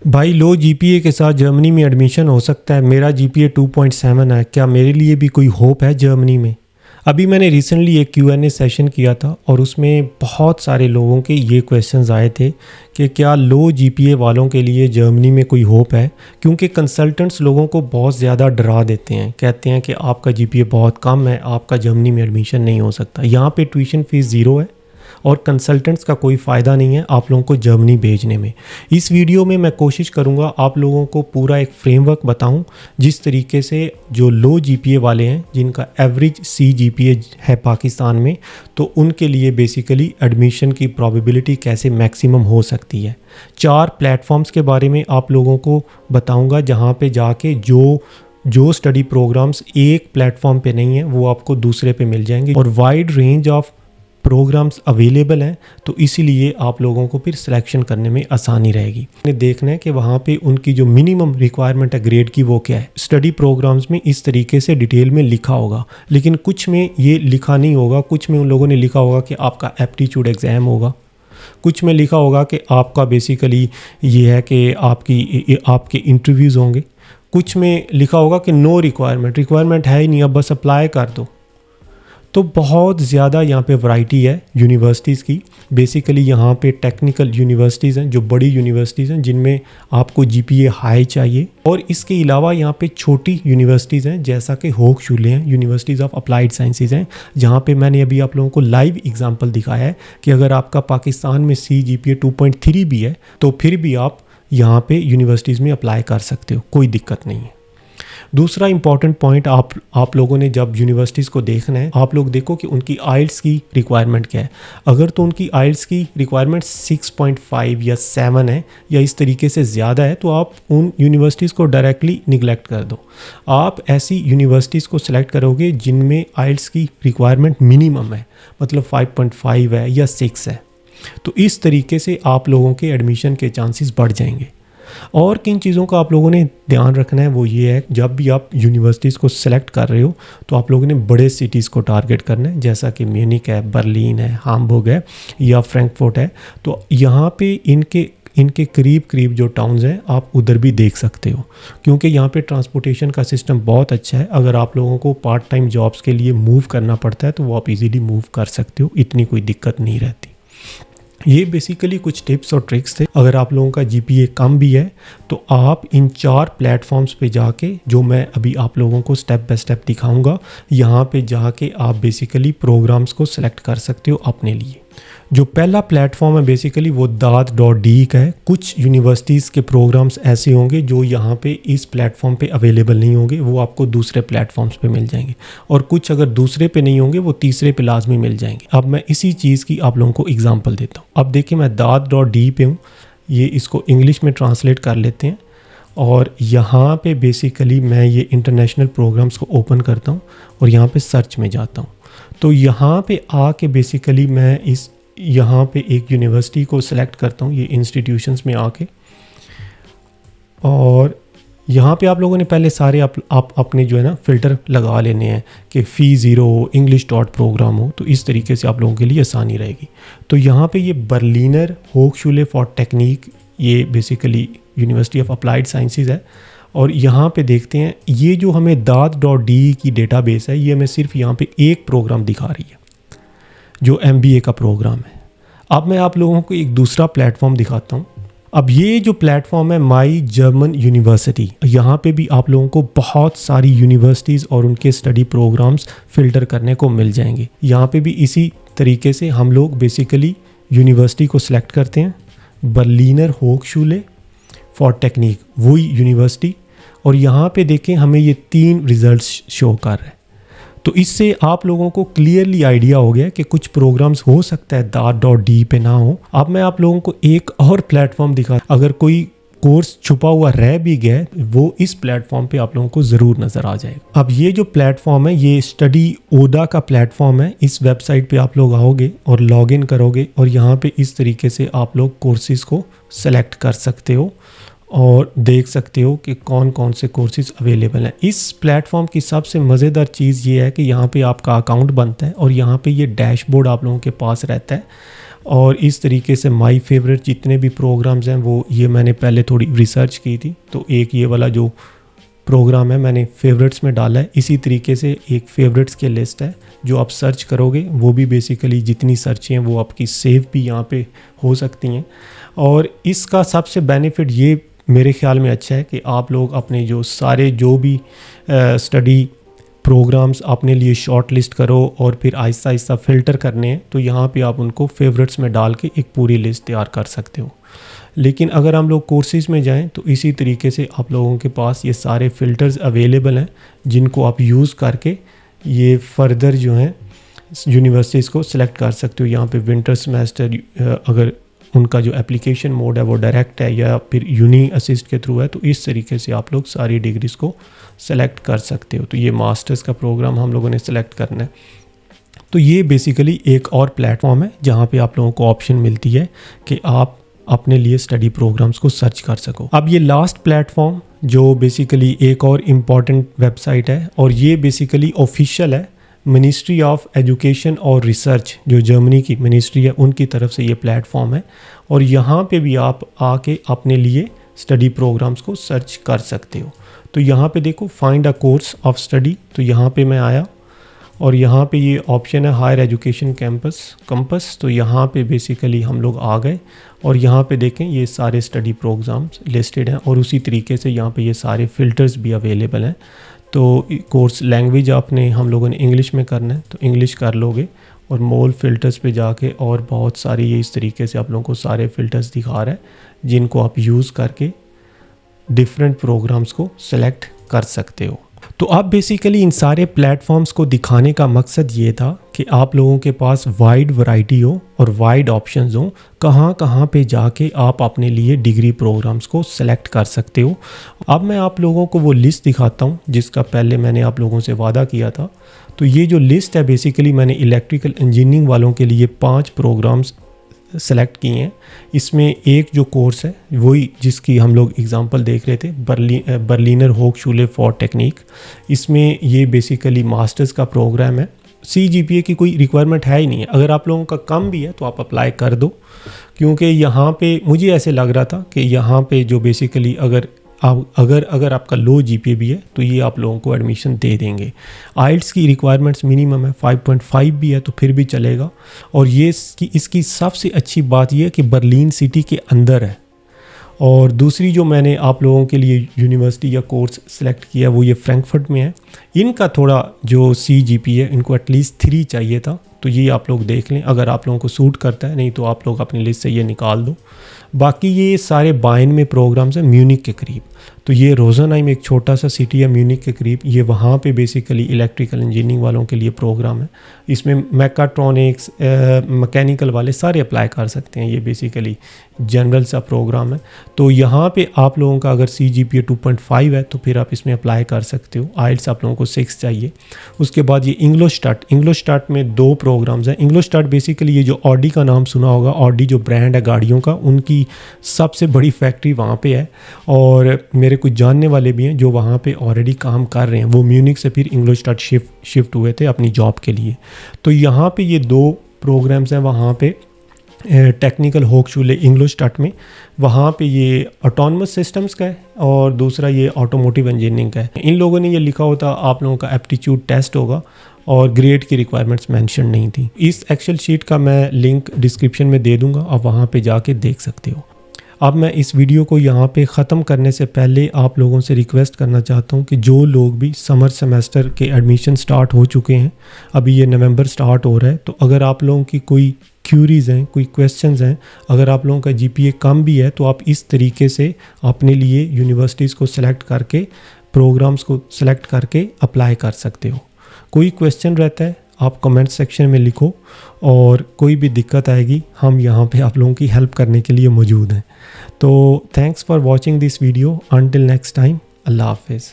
भाई लो जीपीए के साथ जर्मनी में एडमिशन हो सकता है। मेरा जीपीए 2.7 है। क्या मेरे लिए भी कोई होप है जर्मनी में? अभी मैंने रिसेंटली एक Q&A सेशन किया था और उसमें बहुत सारे लोगों के ये क्वेश्चंस आए थे कि क्या लो जीपीए वालों के लिए जर्मनी में कोई होप है, क्योंकि कंसल्टेंट्स लोगों को बहुत ज़्यादा डरा देते हैं, कहते हैं कि आपका जीपीए बहुत कम है, आपका जर्मनी में एडमिशन नहीं हो सकता। यहाँ पे ट्यूशन फ़ीस ज़ीरो है और कंसल्टेंट्स का कोई फ़ायदा नहीं है आप लोगों को जर्मनी भेजने में। इस वीडियो में मैं कोशिश करूंगा आप लोगों को पूरा एक फ्रेमवर्क बताऊं, जिस तरीके से जो लो जीपीए वाले हैं, जिनका एवरेज सी जीपीए है पाकिस्तान में, तो उनके लिए बेसिकली एडमिशन की प्रोबेबिलिटी कैसे मैक्सिमम हो सकती है। 4 प्लेटफॉर्म्स के बारे में आप लोगों को बताऊँगा, जहाँ पर जाके जो स्टडी प्रोग्राम्स एक प्लेटफॉर्म पे नहीं है वो आपको दूसरे पे मिल जाएंगे, और wide range of programmes available हैं, तो इसीलिए आप लोगों को फिर सिलेक्शन करने में आसानी रहेगी। देखना है कि वहाँ पे उनकी जो मिनिमम रिक्वायरमेंट है ग्रेड की वो क्या है। स्टडी प्रोग्राम्स में इस तरीके से डिटेल में लिखा होगा, लेकिन कुछ में ये लिखा नहीं होगा। कुछ में उन लोगों ने लिखा होगा कि आपका एप्टीट्यूड एग्ज़ाम होगा, कुछ में लिखा होगा कि आपका बेसिकली ये है कि आपके इंटरव्यूज़ होंगे, कुछ में लिखा होगा कि नो रिक्वायरमेंट है ही नहीं, अब बस अप्लाई कर दो। तो बहुत ज़्यादा यहाँ पे वैरायटी है यूनिवर्सिटीज़ की। बेसिकली यहाँ पे टेक्निकल यूनिवर्सिटीज़ हैं, जो बड़ी यूनिवर्सिटीज़ हैं, जिनमें आपको जीपीए हाई चाहिए। और इसके अलावा यहाँ पे छोटी यूनिवर्सिटीज़ हैं, जैसा कि होक्सचुले हैं, यूनिवर्सिटीज़ ऑफ अप्लाइड साइंसेज हैं, जहाँ पे मैंने अभी आप लोगों को लाइव एग्जांपल दिखाया है कि अगर आपका पाकिस्तान में सी जीपीए 2.3 भी है तो फिर भी आप यहाँ पे यूनिवर्सिटीज़ में अप्लाई कर सकते हो, कोई दिक्कत नहीं है। दूसरा इंपॉर्टेंट पॉइंट, आप लोगों ने जब यूनिवर्सिटीज़ को देखना है, आप लोग देखो कि उनकी आइल्स की रिक्वायरमेंट क्या है। अगर तो उनकी आइल्स की रिक्वायरमेंट 6.5 या 7 है या इस तरीके से ज़्यादा है, तो आप उन यूनिवर्सिटीज़ को डायरेक्टली निगलेक्ट कर दो। आप ऐसी यूनिवर्सिटीज़ को सिलेक्ट करोगे जिनमें आइल्स की रिक्वायरमेंट मिनिमम है, मतलब 5.5 है या 6 है। तो इस तरीके से आप लोगों के एडमिशन के चांसेस बढ़ जाएंगे। और किन चीज़ों का आप लोगों ने ध्यान रखना है वो ये है, जब भी आप यूनिवर्सिटीज़ को सिलेक्ट कर रहे हो तो आप लोगों ने बड़े सिटीज़ को टारगेट करना है, जैसा कि म्यूनिक है, बर्लिन है, हाम्बुर्ग है या फ्रैंकफर्ट है। तो यहाँ पे इनके करीब जो टाउन्स हैं आप उधर भी देख सकते हो, क्योंकि यहाँ पे ट्रांसपोर्टेशन का सिस्टम बहुत अच्छा है। अगर आप लोगों को पार्ट टाइम जॉब्स के लिए मूव करना पड़ता है तो वो आप इजीली मूव कर सकते हो, इतनी कोई दिक्कत नहीं रहती। ये बेसिकली कुछ टिप्स और ट्रिक्स थे। अगर आप लोगों का जीपीए कम भी है तो आप इन 4 प्लेटफॉर्म्स पे जाके, जो मैं अभी आप लोगों को स्टेप बाय स्टेप दिखाऊंगा, यहाँ पे जाके आप बेसिकली प्रोग्राम्स को सिलेक्ट कर सकते हो अपने लिए। जो पहला प्लेटफॉर्म है बेसिकली वो daat.de का है। कुछ यूनिवर्सिटीज़ के प्रोग्राम्स ऐसे होंगे जो यहाँ पे इस प्लेटफॉर्म पे अवेलेबल नहीं होंगे, वो आपको दूसरे प्लेटफॉर्म्स पे मिल जाएंगे, और कुछ अगर दूसरे पे नहीं होंगे वो तीसरे पे लाजमी मिल जाएंगे। अब मैं इसी चीज़ की आप लोगों को एग्जांपल देता हूँ। अब देखिए मैं daat.de पे हूँ, ये इसको इंग्लिश में ट्रांसलेट कर लेते हैं, और यहाँ पे बेसिकली मैं ये इंटरनेशनल प्रोग्राम्स को ओपन करता हूँ और यहाँ पे सर्च में जाता हूँ। तो यहाँ पे आके बेसिकली मैं यहाँ पे एक यूनिवर्सिटी को सिलेक्ट करता हूँ, ये इंस्टीट्यूशंस में आके, और यहाँ पे आप लोगों ने पहले सारे आप अपने जो है ना फ़िल्टर लगा लेने हैं कि फ़ी ज़ीरो हो, इंग्लिश डॉट प्रोग्राम हो, तो इस तरीके से आप लोगों के लिए आसानी रहेगी। तो यहाँ पे ये बर्लिनर होक्सचुले फॉर टेक्निक, ये basically university of applied sciences है। और यहाँ पे देखते हैं ये जो हमें daat.de की डेटाबेस है, ये हमें सिर्फ यहाँ पे एक प्रोग्राम दिखा रही है जो MBA का प्रोग्राम है। अब मैं आप लोगों को एक दूसरा प्लेटफॉर्म दिखाता हूँ। अब ये जो प्लेटफॉर्म है माई जर्मन यूनिवर्सिटी, यहाँ पे भी आप लोगों को बहुत सारी यूनिवर्सिटीज़ और उनके स्टडी प्रोग्राम्स फ़िल्टर करने को मिल जाएंगे। यहाँ पे भी इसी तरीके से हम लोग बेसिकली यूनिवर्सिटी को सिलेक्ट करते हैं, बर्लिनर होक्सचुले फॉर टेक्निक वही यूनिवर्सिटी, और यहाँ पे देखें हमें ये 3 रिजल्ट्स शो कर रहे हैं। तो इससे आप लोगों को क्लियरली आइडिया हो गया कि कुछ प्रोग्राम्स हो सकता है daat.de पे ना हो। अब मैं आप लोगों को एक और प्लेटफॉर्म दिखा, अगर कोई कोर्स छुपा हुआ रह भी गया वो इस प्लेटफॉर्म पे आप लोगों को ज़रूर नज़र आ जाएगा। अब ये जो प्लेटफॉर्म है ये स्टडी ओडा का प्लेटफॉर्म है। इस वेबसाइट पे आप लोग आओगे और लॉगिन करोगे और यहाँ पे इस तरीके से आप लोग कोर्सेज़ को सेलेक्ट कर सकते हो और देख सकते हो कि कौन कौन से कोर्सेज अवेलेबल हैं। इस प्लेटफॉर्म की सबसे मज़ेदार चीज़ ये है कि यहाँ पे आपका अकाउंट बनता है और यहाँ पे ये डैशबोर्ड आप लोगों के पास रहता है और इस तरीके से माय फेवरेट जितने भी प्रोग्राम्स हैं वो ये मैंने पहले थोड़ी रिसर्च की थी, तो एक ये वाला जो प्रोग्राम है मैंने फेवरेट्स में डाला है। इसी तरीके से एक फेवरेट्स की लिस्ट है जो आप सर्च करोगे वो भी बेसिकली जितनी सर्चें हैं वो आपकी सेव भी यहाँ पे हो सकती हैं। और इसका सबसे बेनिफिट ये मेरे ख्याल में अच्छा है कि आप लोग अपने जो सारे जो भी स्टडी प्रोग्राम्स अपने लिए शॉर्ट लिस्ट करो और फिर आहिस्ता आहिस्ता फ़िल्टर करने हैं, तो यहाँ पे आप उनको फेवरेट्स में डाल के एक पूरी लिस्ट तैयार कर सकते हो। लेकिन अगर हम लोग कोर्सेज़ में जाएं तो इसी तरीके से आप लोगों के पास ये सारे फ़िल्टर्स अवेलेबल हैं जिनको आप यूज़ करके ये फर्दर जो हैं यूनिवर्सिटीज़ को सिलेक्ट कर सकते हो। यहाँ पे विंटर सेमेस्टर अगर उनका जो एप्लीकेशन मोड है वो डायरेक्ट है या फिर यूनी असिस्ट के थ्रू है, तो इस तरीके से आप लोग सारी डिग्रीज़ को सेलेक्ट कर सकते हो। तो ये मास्टर्स का प्रोग्राम हम लोगों ने सेलेक्ट करना है। तो ये बेसिकली एक और प्लेटफॉर्म है जहाँ पे आप लोगों को ऑप्शन मिलती है कि आप अपने लिए स्टडी प्रोग्राम्स को सर्च कर सको। अब ये लास्ट प्लेटफॉर्म जो बेसिकली एक और इम्पॉर्टेंट वेबसाइट है और ये बेसिकली ऑफिशियल है मिनिस्ट्री ऑफ एजुकेशन और रिसर्च, जो जर्मनी की मिनिस्ट्री है उनकी तरफ से ये प्लेटफॉर्म है। और यहाँ पे भी आप आके अपने लिए स्टडी प्रोग्राम्स को सर्च कर सकते हो। तो यहाँ पे देखो find a course of study, तो यहाँ पे मैं आया और यहाँ पे ये ऑप्शन है हायर एजुकेशन कंपस। तो यहाँ पे बेसिकली हम लोग आ गए और यहाँ पे देखें ये सारे स्टडी प्रोग्राम्स लिस्टेड हैं और उसी तरीके से यहाँ पे ये सारे फ़िल्टर्स भी अवेलेबल हैं। तो कोर्स लैंग्वेज आपने हम लोगों ने इंग्लिश में करना है तो इंग्लिश कर लोगे और मोल फ़िल्टर्स पे जाके और बहुत सारी ये इस तरीके से आप लोगों को सारे फ़िल्टर्स दिखा रहा है जिनको आप यूज़ करके डिफरेंट प्रोग्राम्स को सिलेक्ट कर सकते हो। तो अब बेसिकली इन सारे प्लेटफॉर्म्स को दिखाने का मकसद ये था कि आप लोगों के पास वाइड वैरायटी हो और वाइड ऑप्शंस हो, कहाँ पे जाके आप अपने लिए डिग्री प्रोग्राम्स को सिलेक्ट कर सकते हो। अब मैं आप लोगों को वो लिस्ट दिखाता हूँ जिसका पहले मैंने आप लोगों से वादा किया था। तो ये जो लिस्ट है बेसिकली मैंने इलेक्ट्रिकल इंजीनियरिंग वालों के लिए 5 प्रोग्राम्स सेलेक्ट किए हैं। इसमें एक जो कोर्स है वही जिसकी हम लोग एग्जांपल देख रहे थे, बर्लिनर होचस्चूले फॉर टेक्निक। इसमें ये बेसिकली मास्टर्स का प्रोग्राम है। CGPA की कोई रिक्वायरमेंट है ही नहीं है, अगर आप लोगों का कम भी है तो आप अप्लाई कर दो, क्योंकि यहाँ पे मुझे ऐसे लग रहा था कि यहाँ पे जो बेसिकली अगर आपका लो GPA भी है तो ये आप लोगों को एडमिशन दे देंगे। आइल्स की रिक्वायरमेंट्स मिनिमम है, 5.5 भी है तो फिर भी चलेगा। और ये इसकी सबसे अच्छी बात ये है कि बर्लिन सिटी के अंदर है। और दूसरी जो मैंने आप लोगों के लिए यूनिवर्सिटी या कोर्स सेलेक्ट किया वो ये फ्रैंकफर्ट में है। इनका थोड़ा जो CGPA है इनको एटलीस्ट 3 चाहिए था, तो ये आप लोग देख लें अगर आप लोगों को सूट करता है, नहीं तो आप लोग अपनी लिस्ट से ये निकाल दो। बाकी ये सारे बाइन में प्रोग्राम्स हैं म्यूनिक के करीब। तो ये रोज़नाइम एक छोटा सा सिटी है म्यूनिक के करीब, ये वहाँ पे बेसिकली इलेक्ट्रिकल इंजीनियरिंग वालों के लिए प्रोग्राम है। इसमें मैकाट्रॉनिक्स मैकेनिकल वाले सारे अप्लाई कर सकते हैं, ये बेसिकली जनरल सा प्रोग्राम है। तो यहाँ पे आप लोगों का अगर CGPA 2.5 है तो फिर आप इसमें अप्लाई कर सकते हो। आइल्स आप लोगों को 6 चाहिए। उसके बाद ये इंग्लिश स्टार्ट में 2 प्रोग्राम्स हैं। इंग्लिश स्टार्ट बेसिकली ये जो ऑडी का नाम सुना होगा, ऑडी जो ब्रांड है गाड़ियों का, उनकी सबसे बड़ी फैक्ट्री वहाँ पे है और मेरे कुछ जानने वाले भी हैं जो वहाँ पे ऑलरेडी काम कर रहे हैं। वो म्यूनिक से फिर इंग्लिश स्टार्ट शिफ्ट हुए थे अपनी जॉब के लिए। तो यहाँ पे ये 2 प्रोग्राम्स हैं वहाँ पे टेक्निकल होचस्चूले इंग्लिश स्टार्ट में। वहाँ पे ये ऑटोनमस सिस्टम्स का है और दूसरा ये ऑटोमोटिव इंजीनियरिंग का है। इन लोगों ने ये लिखा होता आप लोगों का एप्टीट्यूड टेस्ट होगा और ग्रेड की रिक्वायरमेंट्स मेंशन नहीं थी। इस एक्सेल शीट का मैं लिंक डिस्क्रिप्शन में दे दूंगा, आप वहाँ पे जाके देख सकते हो। अब मैं इस वीडियो को यहाँ पे ख़त्म करने से पहले आप लोगों से रिक्वेस्ट करना चाहता हूँ कि जो लोग भी समर सेमेस्टर के एडमिशन स्टार्ट हो चुके हैं, अभी ये नवंबर स्टार्ट हो रहा है, तो अगर आप लोगों की कोई क्यूरीज़ हैं, कोई क्वेश्चंस हैं, अगर आप लोगों का GPA कम भी है तो आप इस तरीके से अपने लिए यूनिवर्सिटीज़ को सिलेक्ट करके प्रोग्राम्स को सिलेक्ट करके अप्लाई कर सकते हो। कोई क्वेश्चन रहता है आप कमेंट सेक्शन में लिखो और कोई भी दिक्कत आएगी हम यहाँ पे आप लोगों की हेल्प करने के लिए मौजूद हैं। तो thanks for watching this video. Until next time, अल्लाह हाफिज़।